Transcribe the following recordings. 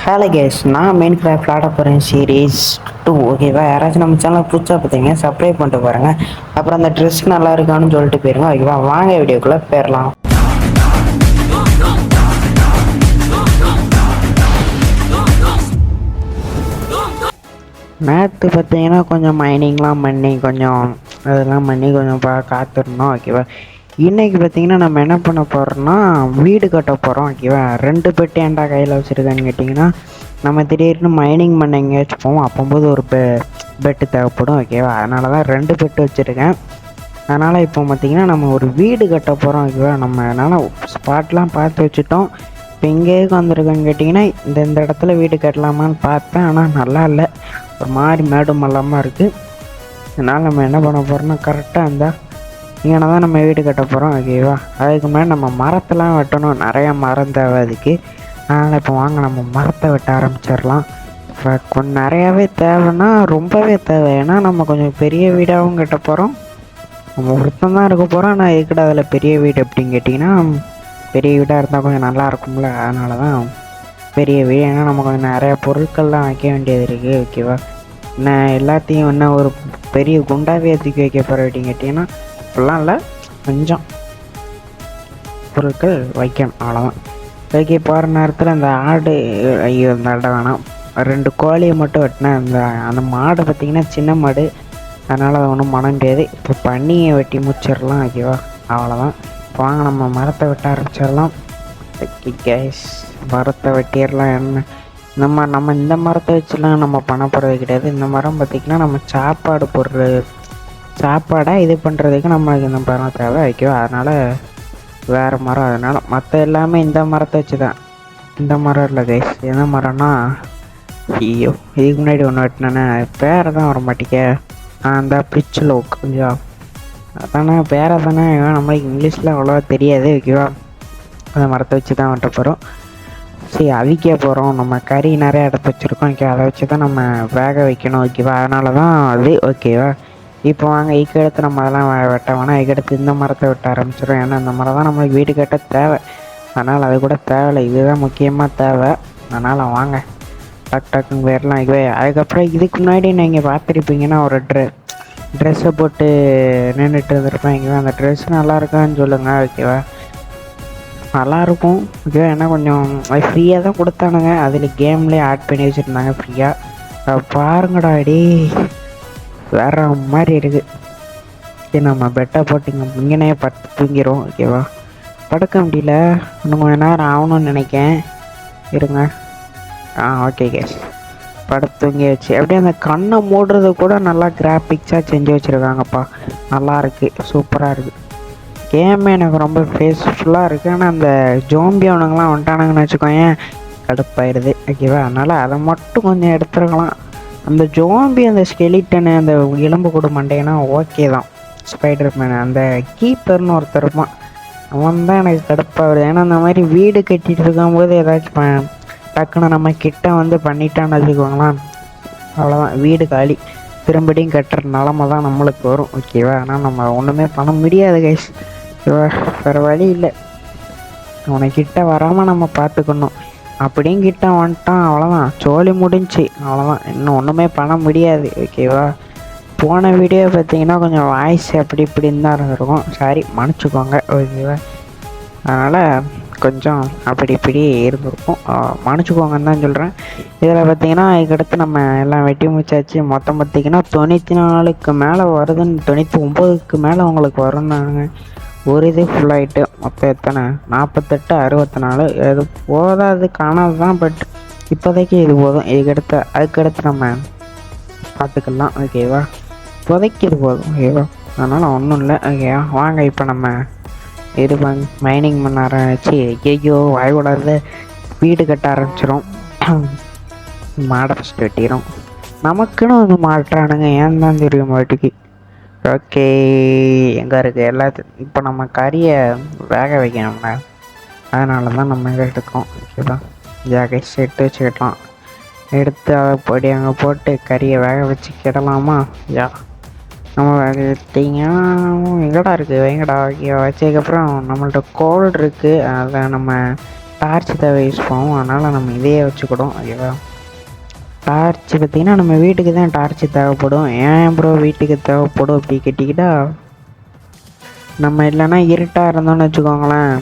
Hello case, நான் main craft விளாட போகிறேன் சீரீஸ் 2. ஓகேவா? யாராச்சும் நம்ம சேனல் புதுசாக பார்த்தீங்க சப்ஸ்கிரைப் பண்ணிட்டு பாருங்க. அப்புறம் அந்த ட்ரெஸ் நல்லா இருக்கான்னு சொல்லிட்டு போயிருங்க. ஓகேவா? வாங்க வீடியோக்குள்ளே போயிடலாம். நேற்று பார்த்தீங்கன்னா கொஞ்சம் மைனிங்லாம் பண்ணி அதெல்லாம் பண்ணி கொஞ்சம் காத்திருந்தோம். ஓகேவா? இன்றைக்கி பார்த்தீங்கன்னா நம்ம என்ன பண்ண போகிறோம்னா வீடு கட்ட போகிறோம். ஓகேவா? 2 பெட்டு ஏன்டா கையில் வச்சுருக்கான்னு கேட்டிங்கன்னா, நம்ம திடீர்னு மைனிங் பண்ண எங்கேயாச்சும் போவோம், அப்போது ஒரு பெட்டு தேவைப்படும். ஓகேவா? அதனால தான் 2 பெட்டு வச்சுருக்கேன். அதனால் இப்போ பார்த்திங்கன்னா நம்ம ஒரு வீடு கட்ட போகிறோம். ஓகேவா? நம்ம அதனால் ஸ்பாட்லாம் பார்த்து வச்சுட்டோம். இப்போ எங்கேயும் வந்திருக்கோன்னு கேட்டிங்கன்னா, இந்த இடத்துல வீடு கட்டலாமான்னு பார்த்தேன். ஆனால் நல்லா இல்லை, ஒரு மாதிரி மேடு மல்லமாக இருக்குது. அதனால் நம்ம என்ன பண்ண போகிறோம்னா கரெக்டாக இருந்தால் இங்கே தான் நம்ம வீடு கட்ட போகிறோம். ஓகேவா? அதுக்கு முன்னாடி நம்ம மரத்தெல்லாம் வெட்டணும், நிறையா மரம் தேவை அதுக்கு. அதனால் இப்போ வாங்க நம்ம மரத்தை வெட்ட ஆரம்பிச்சிடலாம். இப்போ கொஞ்சம் நிறையாவே தேவைன்னா ரொம்பவே தேவை, ஏன்னா நம்ம கொஞ்சம் பெரிய வீடாகவும் கட்ட போகிறோம். நம்ம ஒருத்தம் தான் இருக்க போகிறோம். ஆனால் எதுக்கிட்ட அதில் பெரிய வீடு அப்படின்னு கேட்டிங்கன்னா, பெரிய வீடாக இருந்தால் கொஞ்சம் நல்லா இருக்கும்ல, அதனால தான் பெரிய வீடு. ஏன்னா நம்ம கொஞ்சம் நிறையா பொருட்கள்லாம் வைக்க வேண்டியது இருக்குது. ஓகேவா? நான் எல்லாத்தையும் என்ன ஒரு பெரிய குண்டாவே தூக்கி வைக்க போகிறேன் அப்படின்னு கேட்டிங்கன்னா, அப்படிலாம் இல்லை, கொஞ்சம் பொருட்கள் வைக்கணும், அவ்வளோதான். வைக்க போகிற நேரத்தில் அந்த ஆடு, ஐயோ இந்த ஆடை வேணாம், 2 கோழியை மட்டும் வெட்டினேன். அந்த மாடு பார்த்திங்கன்னா சின்ன மாடு, அதனால் அதை ஒன்றும் பண்ண முடியாது. இப்போ பன்னியை வெட்டி முடிச்சிடலாம். ஓகேவா? அவ்வளோதான். இப்போ வாங்க நம்ம மரத்தை வெட்ட ஆரம்பிச்சிடலாம். ஓகே கேஸ், மரத்தை வெட்டிடலாம். என்ன நம்ம இந்த மரத்தை வச்சுலாம் நம்ம பண்ண போகிறது கிடையாது. இந்த மரம் பார்த்திங்கன்னா நம்ம சாப்பாடை இது பண்ணுறதுக்கு நம்மளுக்கு இந்த மரம் தேவை. ஓகேவா? அதனால் வேறு மரம், அதனால் மற்ற எல்லாமே இந்த மரத்தை வச்சு தான். இந்த மரம் இல்லை கைஸ், எந்த மரம்னா, ஐயோ இதுக்கு முன்னாடி ஒன்று வெட்டினேன்னா பேரை தான் வர மாட்டேங்க. அந்த பிரிட்ஜில் கொஞ்சம் அதானே பேரை தானே, நம்மளுக்கு இங்கிலீஷில் அவ்வளோவா தெரியாது. ஓகேவா? அந்த மரத்தை வச்சு தான் வெட்ட போகிறோம். சரி, அவிக்க போகிறோம். நம்ம கறி நிறைய எடுத்து வச்சுருக்கோம். ஓகே, அதை வச்சு தான் நம்ம வேக வைக்கணும். ஓகேவா? அதனால தான் அது. ஓகேவா? இப்போ வாங்க இதுக்கடுத்து நம்ம அதெல்லாம் வெட்ட வேணாம். இதுக்கடுத்து இந்த மரத்தை வெட்ட ஆரம்பிச்சிடும். ஏன்னா இந்த மரம் தான் நம்மளுக்கு வீடு கட்ட தேவை. அதனால் அது கூட தேவையில்லை, இதுதான் முக்கியமாக தேவை. அதனால் வாங்க டக்குன்னு போயிடலாம். அதுக்கப்புறம் இதுக்கு முன்னாடி நீங்கள் பார்த்துருப்பீங்கன்னா ஒரு ட்ரெஸ்ஸை போட்டு நின்றுட்டு இருந்திருப்பேன். ஓகேவா? அந்த ட்ரெஸ் நல்லா இருக்கான்னு சொல்லுங்கள். ஓகேவா? நல்லாயிருக்கும். ஓகேவா? ஏன்னா கொஞ்சம் ஃப்ரீயாக தான் கொடுத்தானுங்க, அதில் கேம்லேயே ஆட் பண்ணி வச்சுருந்தாங்க ஃப்ரீயாக. பாருங்கடா, அடி வேற மாதிரி இருக்குது. சரி, நம்ம பெட்டை போட்டுங்க இங்கேனே படுத்து தூங்கிடும். ஓகேவா? படுக்க முடியல, இன்னும் கொஞ்சம் நேரம் ஆகணும்னு நினைக்கேன், இருங்க. ஓகே கேஸ், படுத்து தூங்கியாச்சு. அப்படியே அந்த கண்ணை மூடுறது கூட நல்லா கிராஃபிக்ஸாக செஞ்சு வச்சுருக்காங்கப்பா. நல்லா இருக்குது, சூப்பராக இருக்குது. கேமே எனக்கு ரொம்ப ஃபேஸ்ஃபுல்லாக இருக்குது. ஆனால் அந்த ஜோம்பி அவனுங்களாம் வந்துட்டானுங்கன்னு வச்சுக்கோங்க, கடுப்பாயிடுது. ஓகேவா? அதனால் அதை மட்டும் கொஞ்சம் எடுத்துருக்கலாம். அந்த ஜோம்பி, அந்த ஸ்கெலிட்டனு, அந்த எலும்பு கூட மண்டையனா ஓகே தான். ஸ்பைடர்மேன், அந்த கீப்பர்னு ஒருத்தர் இருப்பான், அவன் தான் எனக்கு கடுப்பாகுது. ஏன்னா அந்த மாதிரி வீடு கட்டிகிட்டு இருக்கும்போது ஏதாச்சும் டக்குன்னு நம்ம கிட்ட வந்து பண்ணிட்டான்னு வச்சுக்கோங்களேன், அவ்வளோதான், வீடு காலி. திரும்படியும் கட்டுற நிலமை தான் நம்மளுக்கு வரும். ஓகேவா? ஆனால் நம்ம ஒன்றுமே பண்ண முடியாது கைஸ். வேறு வழி இல்லை, அவனை கிட்ட வராமல் நம்ம பார்த்துக்கணும். அப்படியும் கிட்ட வந்துட்டான், அவ்வளோதான், சோழி முடிஞ்சு, அவ்வளோதான், இன்னும் ஒன்றுமே பண்ண முடியாது. ஓகேவா? போன வீடியோ பார்த்தீங்கன்னா கொஞ்சம் வாய்ஸ் அப்படி இப்படின்னு தான் இருந்திருக்கும், சாரி மன்னிச்சுக்கோங்க. ஓகேவா? அதனால் கொஞ்சம் அப்படி இப்படி இருந்திருக்கும், மன்னிச்சுக்கோங்கன்னு தான் சொல்கிறேன். இதில் பார்த்தீங்கன்னா இதுக்கடுத்து நம்ம எல்லாம் வெட்டி முடிச்சாச்சு. மொத்தம் பார்த்திங்கன்னா 94க்கு மேலே வருதுன்னு, 99க்கு மேலே உங்களுக்கு வரும்னாங்க. ஒரு இது ஃபுல்லாகிட்டு மொத்தம் எத்தனை 48 64 இது போதாது, காணாது தான். பட் இப்போதைக்கு இது போதும். அதுக்கடுத்து நம்ம பார்த்துக்கலாம். ஓகேவா? இப்போதைக்கு இது போதும். ஓகேவா? அதனால் ஒன்றும் இல்லை. ஓகேவா? வாங்க இப்போ நம்ம இது மைனிங் பண்ண ஆரம்பிச்சு, ஐயோ வாய்விடாத வீடு கட்ட ஆரம்பிச்சிடும். மாடை ஃபஸ்ட்டு வெட்டிடும். நமக்குன்னு வந்து மாட்டுறானுங்க, ஏன் தான் தெரியும் மாட்டுக்கு. ஓகே, எங்கே இருக்குது எல்லாத்தையும் இப்போ நம்ம கறியை வேக வைக்கணும்ல, அதனால தான் நம்ம இதை எடுக்கோம். ஓகேவா? ஜாகை எடுத்து வச்சுக்கிடலாம். எடுத்து அதை பொடி அங்கே போட்டு கறியை வேக வச்சு கிடலாமா? நம்ம வேக எடுத்தீங்கன்னா எங்கடா இருக்குது வைங்கடா. ஓகே, வச்சதுக்கப்புறம் நம்மள்ட்ட கோல் இருக்குது, அதை நம்ம டார்ச் தேவை யூஸ் பண்ணுவோம், அதனால் நம்ம இதையே வச்சுக்கிடும். ஓகேவா? டார்ச் பார்த்திங்கன்னா நம்ம வீட்டுக்கு தான் டார்ச் தேவைப்படும். ஏன் ப்ரோ வீட்டுக்கு தேவைப்படும் அப்படி கேட்டிக்கிட்டா, நம்ம இல்லைன்னா இருட்டாக இருந்தோம்னு வச்சுக்கோங்களேன்,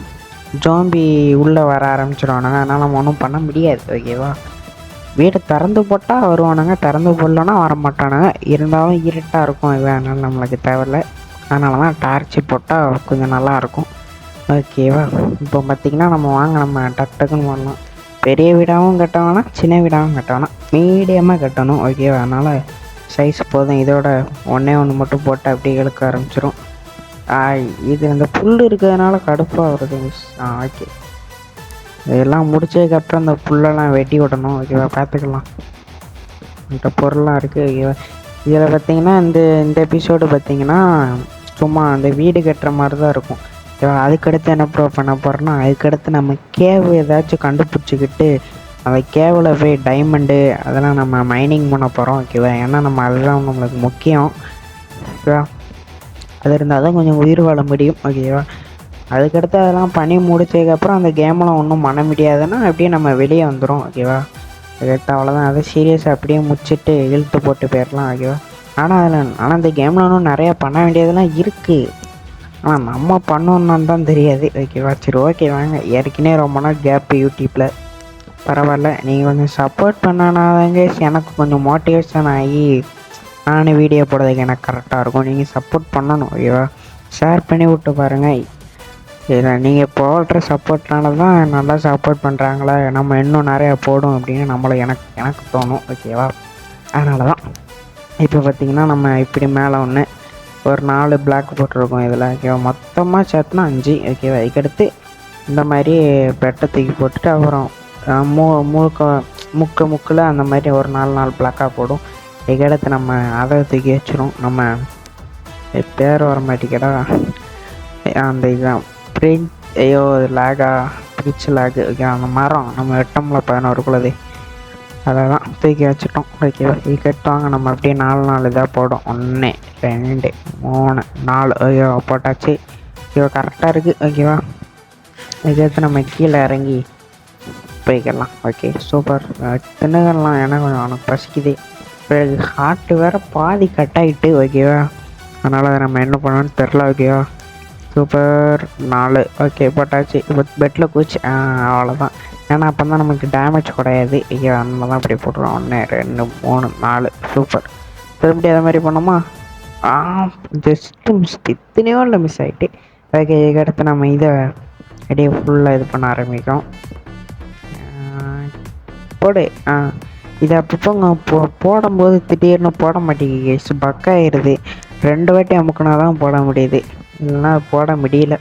ஜோம்பி உள்ளே வர ஆரம்பிச்சிடுவானுங்க. அதனால் நம்ம ஒன்றும் பண்ண முடியாது. ஓகேவா? வீடை திறந்து போட்டால் வருவானுங்க, திறந்து போடலன்னா வரமாட்டானுங்க. இருந்தாலும் இருட்டாக இருக்கும் இது, அதனால் நம்மளுக்கு தேவையில்லை. அதனால தான் டார்ச்சு போட்டால் கொஞ்சம் நல்லாயிருக்கும். ஓகேவா? இப்போ பார்த்திங்கன்னா நம்ம டக் டக்குன்னு பண்ணலாம். பெரிய வீடாகவும் கட்ட வேணாம், சின்ன வீடாகவும் கட்ட வேணாம், மீடியமாக கட்டணும். ஓகேவா? அதனால் சைஸ் போதும். இதோட ஒன்று மட்டும் போட்டு அப்படியே இழுக்க ஆரம்பிச்சிடும். இது அந்த புல் இருக்கிறதுனால கடுப்பாக வருது. ஓகே, இதெல்லாம் முடிச்சதுக்கப்புறம் அந்த புல்லெல்லாம் வெட்டி விடணும். ஓகேவா? பார்த்துக்கலாம். இந்த பொருள்லாம் இருக்குது. ஓகேவா? இதில் பார்த்திங்கன்னா இந்த எபிசோடு பார்த்திங்கன்னா சும்மா அந்த வீடு கட்டுற மாதிரி தான் இருக்கும். அதுக்கடுத்து என்ன பண்ண போகிறோன்னா, அதுக்கடுத்து நம்ம கேவு ஏதாச்சும் கண்டுபிடிச்சிக்கிட்டு அந்த கேவில் போய் டைமண்டு அதெல்லாம் நம்ம மைனிங் பண்ண போகிறோம். ஓகேவா? ஏன்னா நம்ம அதுதான் நம்மளுக்கு முக்கியம். ஓகேவா? அது இருந்தால் தான் கொஞ்சம் உயிர் வாழ முடியும். ஓகேவா? அதுக்கடுத்து அதெல்லாம் பண்ணி முடிச்சதுக்கப்புறம் அந்த கேமெலாம் ஒன்றும் பண்ண முடியாதுன்னா அப்படியே நம்ம வெளியே வந்துடும். ஓகேவா? அதுக்கடுத்து அவ்வளோதான். அதை சீரியஸாக அப்படியே முடிச்சுட்டு இழுத்து போட்டு போயிடலாம். ஓகேவா? ஆனால் அந்த கேமில் இன்னும் நிறையா பண்ண வேண்டியதெல்லாம் இருக்குது. ஆனால் நம்ம பண்ணோன்னு தான் தெரியாது. ஓகேவா? சரி, ஓகே வாங்க. ஏற்கனவே ரொம்ப நாள் கேப்பு யூடியூப்பில். பரவாயில்ல, நீங்கள் கொஞ்சம் சப்போர்ட் பண்ணனாதாங்க எனக்கு கொஞ்சம் மோட்டிவேஷன் ஆகி நானும் வீடியோ போடுறதுக்கு எனக்கு கரெக்டாக இருக்கும். நீங்கள் சப்போர்ட் பண்ணணும். ஓகேவா? ஷேர் பண்ணி விட்டு பாருங்கள். இதில் நீங்கள் போடுற சப்போர்ட்னால தான் நல்லா சப்போர்ட் பண்ணுறாங்களா, நம்ம இன்னும் நிறையா போடும் அப்படின்னு எனக்கு தோணும். ஓகேவா? அதனால தான் இப்போ பார்த்திங்கன்னா நம்ம இப்படி மேலே ஒரு 4 பிளாக் போட்டிருக்கோம் இதில். ஓகேவா? மொத்தமாக சேர்த்துனா 5. ஓகேவா? இதுக்கடுத்து இந்த மாதிரி பெட்டை தூக்கி போட்டுட்டு அப்புறம் முக்கில் அந்த மாதிரி ஒரு 4 பிளாக்காக போடும். இதுக்கடுத்து நம்ம அதை தூக்கி வச்சிரும். நம்ம பேர் வர மாட்டேங்கடா அந்த இதுதான் ஐயோ லேகா பிரிட்ஜ் லேகு. ஓகே, அந்த மரம் நம்ம 8 11 அதை தான் தூக்கி வச்சுட்டோம். ஓகேவா? இது கட்டுவாங்க. நம்ம அப்படியே 4 இதாக போடும். 1 2 3 4. ஓகேவா? போட்டாச்சு. ஓகேவா? கரெக்டாக இருக்குது. ஓகேவா? இதுக்கு நம்ம கீழே இறங்கி போய்க்கலாம். Okay, super. தின்னுகலாம். ஏன்னா கொஞ்சம் அவனுக்கு பசிக்குது. பிறகு ஹார்ட்டு வேறு பாதி கட் ஆகிட்டு. ஓகேவா? அதனால் அதை நம்ம என்ன பண்ணணும்னு தெரில. ஓகேவா? சூப்பர். 4. ஓகே, போட்டாச்சு. இப்போ பெட்டில் குச்சி அவ்வளோதான். ஏன்னா அப்போ தான் நமக்கு டேமேஜ் கிடையாது. ஐயோ, அந்த தான் அப்படி போட்டுருவோம். 1 2 3 4. சூப்பர். திரும்பி அதை மாதிரி பண்ணோமா? ஜஸ்ட்டு இத்தனையோ இல்லை மிஸ் ஆகிட்டு. ஓகே, இதுக்கடுத்து நம்ம இதை அப்படியே ஃபுல்லாக இது பண்ண ஆரம்பிக்கும். போடு. இதை அப்பப்போ போடும்போது திடீர்னு போட மாட்டேங்குது. பக்காயிருது. 2 வாட்டி அமுக்குனா தான் போட முடியுது, இல்லைன்னா போட முடியல.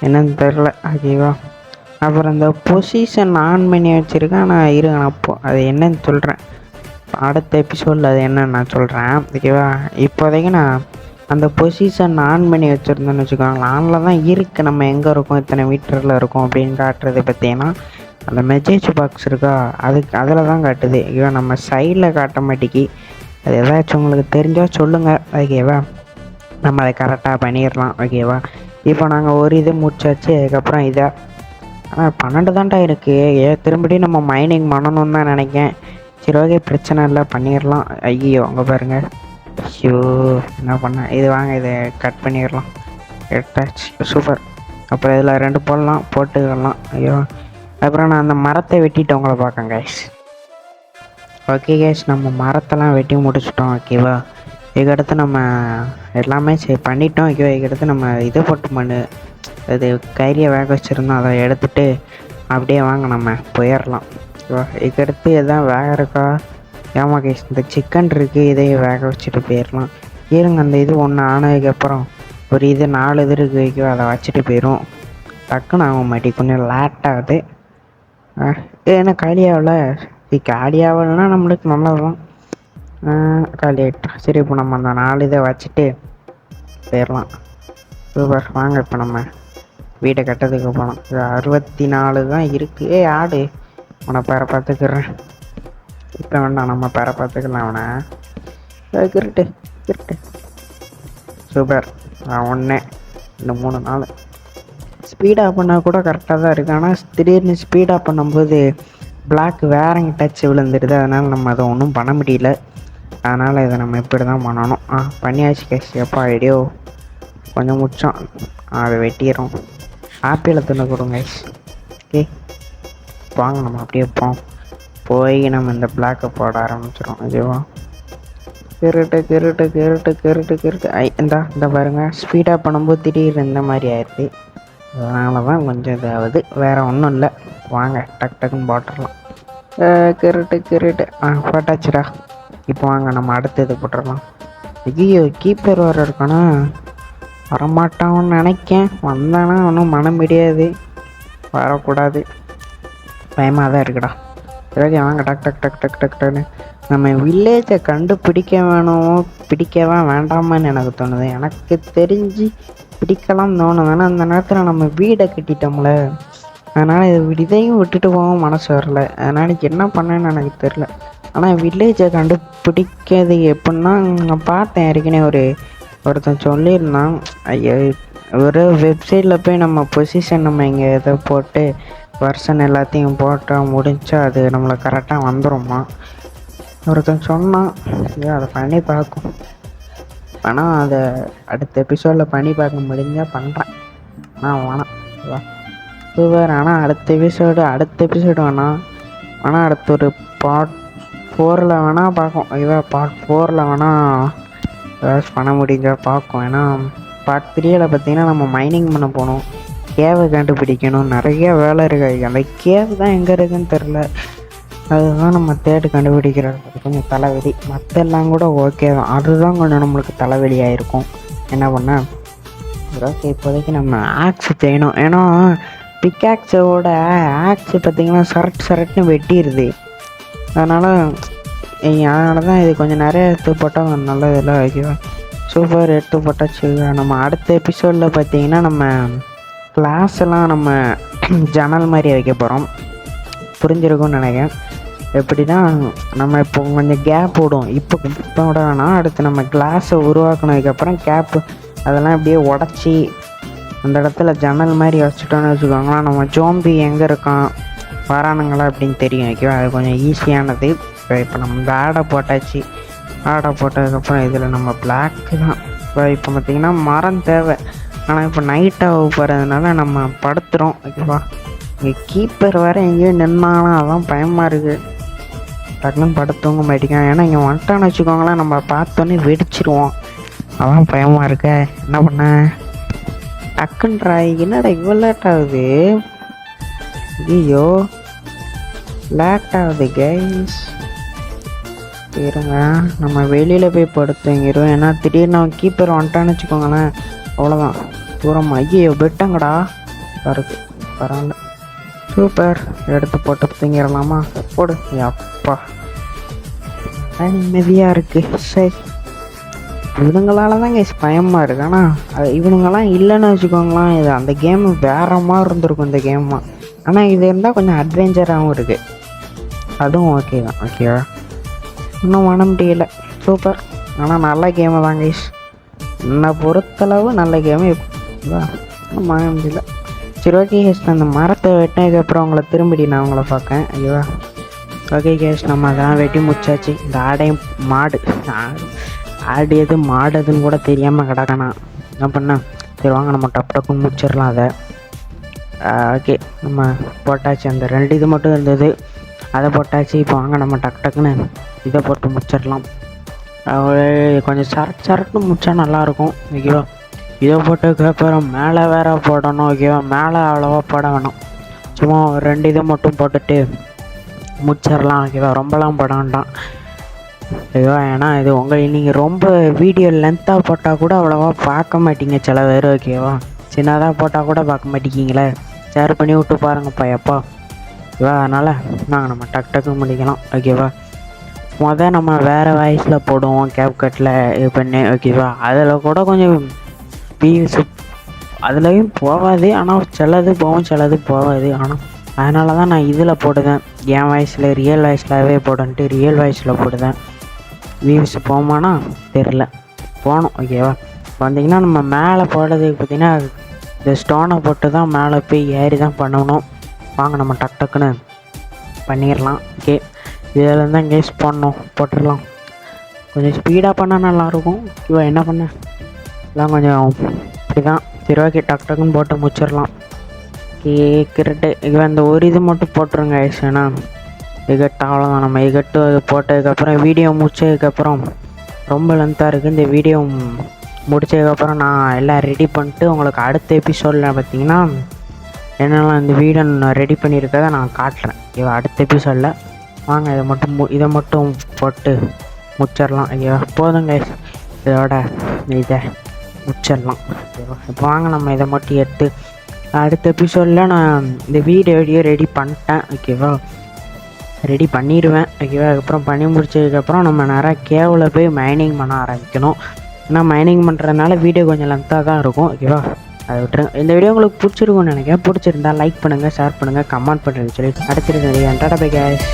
என்னன்னு தெரில. ஓகேவா? அப்புறம் இந்த பொசிஷன் ஆன் பண்ணி வச்சுருக்கேன். நான் இருங்க, நான் அது என்னன்னு சொல்கிறேன் அடுத்த எபிசோடில். அது என்னன்னு நான் சொல்கிறேன். ஓகேவா? இப்போதைக்கு நான் அந்த பொசிஷன் ஆன் பண்ணி வச்சுருந்தேன்னு வச்சுக்கோங்களேன். ஆனில் தான் இருக்குது. நம்ம எங்கே இருக்கோம், இத்தனை மீட்டரில் இருக்கோம் அப்படின்னு காட்டுறது. பார்த்தீங்கன்னா அந்த மெசேஜ் பாக்ஸ் இருக்கா, அதில் தான் காட்டுது. ஓகேவா? நம்ம சைடில் காட்ட மாட்டேங்கி. அது ஏதாச்சும் உங்களுக்கு தெரிஞ்சால் சொல்லுங்கள். ஓகேவா? நம்ம அதை கரெக்டாக பண்ணிடலாம். ஓகேவா? இப்போ நாங்கள் ஒரு இது முடிச்சாச்சு. அதுக்கப்புறம் இதை 12 தான்டா இருக்குது. திரும்படியும் நம்ம மைனிங் பண்ணணும்னு தான் நினைக்கேன். சரி, ஓகே, பிரச்சனை இல்லை, பண்ணிடலாம். ஐயோ, அங்கே பாருங்கள். ஐயோ, என்ன பண்ண இது. வாங்க, இதை கட் பண்ணிடலாம். எடுத்தாச்சு. சூப்பர். அப்புறம் இதில் 2 போட்டுக்கலாம். ஐயோ, அப்புறம் நான் அந்த மரத்தை வெட்டிட்டு உங்களை பார்க்கேன் கைஸ். ஓகே கைஸ், நம்ம மரத்தெல்லாம் வெட்டி முடிச்சிட்டோம். ஓகேவா? இதுக்கடுத்து நம்ம எல்லாமே பண்ணிட்டோம். ஓகேவா? இதுக்கடுத்து நம்ம இதை போட்டு அது கறியை வேக வச்சுருந்தோம். அதை எடுத்துகிட்டு அப்படியே வாங்க நம்ம போயிடலாம். ஓகேவா? இதுக்கடுத்து எதாவது வேக இருக்கா? ஏமா கைஸ், இந்த சிக்கன் இருக்குது, இதையே வேக வச்சுட்டு போயிடலாம். இருங்க, அந்த இது ஒன்று ஆனதுக்கப்புறம் ஒரு இது 4 இது இருக்குது. ஓகேவா? அதை வச்சுட்டு போயிடும். டக்குன்னு ஆக மாட்டேன், கொஞ்சம் லேட் ஆகுது. ஏன்னா காலியாகலன்னா நம்மளுக்கு நல்லது தான். காலி ஆகிட்டா. சரி, இப்போ நம்ம அந்த 4 இதை வச்சுட்டு போயிடலாம். சூப்பர். வாங்க, இப்போ நம்ம வீட்டை கட்டத்துக்கு போகலாம். 64 தான் இருக்குது. ஆடு, அவனை பேரை பார்த்துக்கிறேன். இப்போ வேண்டாம், நம்ம பேரை பார்த்துக்கலாம் அவனை. கிருட்டு. சூப்பர். 1 2 3 4 ஸ்பீடாக பண்ணால் கூட கரெக்டாக தான் இருக்குது. ஆனால் திடீர்னு ஸ்பீடாக பண்ணும்போது பிளாக் வேறங்க டச் விழுந்துடுது. அதனால் நம்ம அதை ஒன்றும் பண்ண முடியல. அதனால் இதை நம்ம இப்படி தான் பண்ணணும். பண்ணியாச்சு கேஷ். எப்போ ஐடியோ கொஞ்சம் முச்சம் அதை வெட்டிடுறோம். ஆப்பிளை தின்னு கொடுங்க கைஸ். ஓகே வாங்க நம்ம அப்படியே போய் நம்ம இந்த பிளாக்கை போட ஆரம்பிச்சிடும். ஓகேவா? கிருட்டு இந்த பாருங்கள், ஸ்பீடாக பண்ணும்போது திடீர்னு இந்த மாதிரி ஆயிடுது. அதனால தான் கொஞ்சம் இதாகுது, வேறு ஒன்றும் இல்லை. வாங்க டக்குன்னு போட்டுடலாம். கிருட்டு போட்டாச்சுடா. இப்போ வாங்க நம்ம அடுத்தது போட்டுடலாம். ஐயோ கீப்பர் வர இருக்கானா? வரமாட்டான்னு நினைக்கேன். வந்தானா ஒன்றும் பண்ண முடியாது. வரக்கூடாது, பயமாக தான் இருக்குடா. சரி வாங்க டக்குன்னு நம்ம வில்லேஜை கண்டுபிடிக்க பிடிக்கவா வேண்டாமான்னு எனக்கு தோணுது. எனக்கு தெரிஞ்சு பிடிக்கலாம் தோணுது. ஆனால் அந்த நேரத்தில் நம்ம வீடை கட்டிட்டோம்ல, அதனால் இதையும் விட்டுட்டு போகவும் மனசு வரல. அதனால் என்ன பண்ணேன்னு எனக்கு தெரில. ஆனால் வில்லேஜை கண்டுபிடிக்கிறது எப்படின்னா, நான் பார்த்தேன் ஏற்கனவே ஒருத்தன் சொல்லியிருந்தான். ஐயோ, ஒரு வெப்சைட்டில் போய் நம்ம பொசிஷன் நம்ம இங்கே இதை போட்டு வெர்ஷன் எல்லாத்தையும் போட்டால் முடிஞ்சா அது நம்மளை கரெக்டாக வந்துடும்மா. ஒருத்தன் சொன்னான். ஐயோ அதை பண்ணி பார்க்கும். ஆனால் அதை அடுத்த எபிசோடில் பண்ணி பார்க்க முடிஞ்சால் பண்ணுறேன். ஆனால் வேணாம் சூப்பர். ஆனால் அடுத்த எபிசோடு வேணாம். ஆனால் அடுத்த ஒரு பார்ட் 4ல் வேணால் பார்க்கும். ஐயோ பார்ட் 4ல் வேணால் ஏதாச்சும் பண்ண முடிஞ்சால் பார்க்கும். ஏன்னா பார்ட் 3ல் பார்த்திங்கன்னா நம்ம மைனிங் பண்ண போகணும், கேவை கண்டுபிடிக்கணும், நிறைய வேலை இருக்குது. அந்த கேவ் தான் எங்கே இருக்குதுன்னு தெரில. அதுதான் நம்ம தேடி கண்டுபிடிக்கிறது. அது கொஞ்சம் தலைவலி. மற்றெல்லாம் கூட ஓகே தான், அதுதான் கொஞ்சம் நம்மளுக்கு தலைவலியாக இருக்கும். என்ன பண்ண ஓகே, இப்போதைக்கு நம்ம ஆக்ஸ் செய்யணும். ஏன்னா பிக்காக்ஸோட ஆக்ஸ் பார்த்திங்கன்னா சரட்னு வெட்டிடுது. அதனால் தான் இது கொஞ்சம் நிறைய எடுத்து போட்டால் நல்லதெல்லாம் வைக்குவேன். சூப்பர், எடுத்து போட்டாச்சு. நம்ம அடுத்த எபிசோடில் பார்த்திங்கன்னா நம்ம கிளாஸ் எல்லாம் நம்ம ஜன்னல் மாதிரி வைக்க போகிறோம். புரிஞ்சிருக்கும்னு நினைக்கிறேன். எப்படின்னா நம்ம இப்போ கொஞ்சம் கேப் விடும். இப்போ விட வேணாம், அடுத்து நம்ம கிளாஸை உருவாக்கினதுக்கப்புறம் கேப்பு அதெல்லாம் இப்படியே உடச்சி அந்த இடத்துல ஜன்னல் மாதிரி வச்சுட்டோன்னு வச்சுக்கோங்களேன். நம்ம ஜோம்பி எங்கே இருக்கான் வரானுங்களா அப்படின்னு தெரியும். ஓகேவா? அது கொஞ்சம் ஈஸியானது. இப்போ நம்ம இந்த ஆடை போட்டாச்சு. ஆடை போட்டதுக்கப்புறம் இதில் நம்ம பிளாக்கு தான். இப்போ பார்த்திங்கன்னா மரம் தேவை. ஆனால் இப்போ நைட்டாக போகிறதுனால நம்ம படுத்துகிறோம். ஓகேவா? இங்கே கீப்பர் வேறு எங்கேயோ நின்னாலும் அதான் பயமாக இருக்குது. டக்குன்னு படுத்தவங்க மாட்டிக்கான். ஏன்னா இங்கே வந்துட்டான்னு வச்சுக்கோங்களேன், நம்ம பார்த்தோன்னே வெடிச்சிருவோம். அதான் பயமாக இருக்க. என்ன பண்ண டக்குன்றா? என்னடா இவ்வளோ லேட் ஆகுது? ஐயோ லேட் ஆகுது கைஸ். இருங்க நம்ம வெளியில் போய் படுத்துங்கிடுவோம். ஏன்னா திடீர்னு அவன் கீப்பர் வந்துட்டான்னு வச்சுக்கோங்களேன், அவ்வளோதான் தூரமா. ஐயோ பெட்டங்கடா வருது. பரவாயில்ல, சூப்பர். எடுத்து போட்டு தூங்கிடலாமா? போடு. அப்பா நிம்மதியாக இருக்குது. சரி, இவனுங்களால தான் கேஸ் பயமாக இருக்குது. ஆனால் இவனுங்கெல்லாம் இல்லைன்னு வச்சுக்கோங்களேன், இது அந்த கேமு வேறு மாதிரி இருந்திருக்கும் இந்த கேம்மா. ஆனால் இது இருந்தால் கொஞ்சம் அட்வென்ச்சராகவும் இருக்குது. அதுவும் ஓகே தான். ஓகேவா? இன்னும் பண்ண முடியல. சூப்பர். ஆனால் நல்ல கேமு தான் கைஸ். என்னை பொறுத்தளவு நல்ல கேமு. இன்னும் வாங்க முடியல. சரி ஓகே கேஸ், அந்த மரத்தை வெட்டினதுக்கப்புறம் உங்களை திரும்பி நான் உங்களை பார்க்கேன். ஐயோவா? ஓகே கேஸ், நம்ம அதெல்லாம் வெட்டி முடிச்சாச்சு. இந்த ஆடையும் ஆடு எது மாடு எதுன்னு கூட தெரியாமல் கிடக்கணா. என்ன பண்ணேன்? சரி வாங்க நம்ம டப்புன்னு முடிச்சிடலாம் அதை. ஓகே நம்ம போட்டாச்சு. அந்த 2 இது மட்டும் இருந்தது, அதை போட்டாச்சு. இப்போ வாங்க நம்ம டக்குன்னு இதை போட்டு முடிச்சிடலாம். கொஞ்சம் சரட்டுன்னு முடிச்சா நல்லாயிருக்கும். ஓகேவா? இதை போட்டதுக்கப்புறம் மேலே வேற போடணும். ஓகேவா? மேலே அவ்வளோவா போட வேணும், சும்மா 2 இதை மட்டும் போட்டுட்டு முடிச்சிடலாம். ஓகேவா? ரொம்பலாம் போட வேண்டாம். ஓகேவா? ஏன்னா இது நீங்கள் ரொம்ப வீடியோ லென்த்தாக போட்டால் கூட அவ்வளோவா பார்க்க மாட்டீங்க சில பேர். ஓகேவா? சின்னதாக போட்டால் கூட பார்க்க மாட்டேங்கிங்களே. ஷேர் பண்ணி விட்டு பாருங்கப்பா எப்பா. ஓகேவா? அதனால் நாங்கள் நம்ம டக்கு முடிக்கலாம். ஓகேவா? நம்ம வேறு வாய்ஸில் போடுவோம், கேப்கட்டில் இது பண்ணி. ஓகேவா? அதில் கூட கொஞ்சம் வியூஸ் அதுலேயும் போகாது. ஆனால் சிலது போகும், சிலது போகாது. ஆனால் அதனால தான் நான் இதில் போடுவேன். என் வாய்ஸில் ரியல் வாய்ஸ்லாகவே போடுன்ட்டு ரியல் வாய்ஸில் போடுவேன். வியூஸ் போமானா தெரில, போகணும். ஓகேவா? வந்திங்கன்னா நம்ம மேலே போடுறதுக்கு பார்த்திங்கன்னா இந்த ஸ்டோனை போட்டு தான் மேலே போய் ஏறி தான் பண்ணணும். வாங்க நம்ம டக் டக்குன்னு பண்ணிடலாம். ஓகே, இதில் தான் கேஸ் போட்டுடலாம். கொஞ்சம் ஸ்பீடாக பண்ணால் நல்லாயிருக்கும். இவன் என்ன பண்ண எல்லாம் கொஞ்சம் இப்படி தான். சரி ஓகே, டக் டக்குன்னு போட்டு முடிச்சிடலாம். கேட்குறட்டு இவன் இந்த ஒரு இது மட்டும் போட்டுருங்க கைஸ். ஏன்னா எகட்டு அவ்வளோதான். நம்ம எகட்டு போட்டதுக்கப்புறம் வீடியோ முடிச்சதுக்கப்புறம் ரொம்ப லென்த்தாக இருக்குது. இந்த வீடியோ முடித்ததுக்கப்புறம் நான் எல்லாம் ரெடி பண்ணிட்டு உங்களுக்கு அடுத்த எபிசோடில் பார்த்தீங்கன்னா என்னெல்லாம் இந்த வீடியோ நான் ரெடி பண்ணியிருக்கதை நான் காட்டுறேன். ஓகேவா, அடுத்த எபிசோடில். வாங்க இதை மட்டும் போட்டு முடிச்சிடலாம். ஐயோ போதுங்க, இதோட இதை முடிச்சிடலாம். ஓகேவா, இப்போ வாங்க நம்ம இதை மட்டும் எடுத்து அடுத்த எபிசோடில் நான் இந்த வீடியோ ரெடி பண்ணிட்டேன். ஓகேவா, ரெடி பண்ணிடுவேன். ஓகேவா, அதுக்கப்புறம் பண்ணி முடிச்சதுக்கப்புறம் நம்ம நிறையா கேவில் போய் மைனிங் பண்ண ஆரம்பிக்கணும். ஏன்னா மைனிங் பண்ணுறதுனால வீடியோ கொஞ்சம் லென்த்தாக தான் இருக்கும். ஓகேவா, அதை விட்டுருங்க. இந்த வீடியோ உங்களுக்கு பிடிச்சிருக்கும்னு நினைக்கிறேன். பிடிச்சிருந்தா லைக் பண்ணுங்கள், ஷேர் பண்ணுங்கள், கமெண்ட் பண்ணுறேன்னு சொல்லி அடுத்திருக்கேன். Tata bye guys.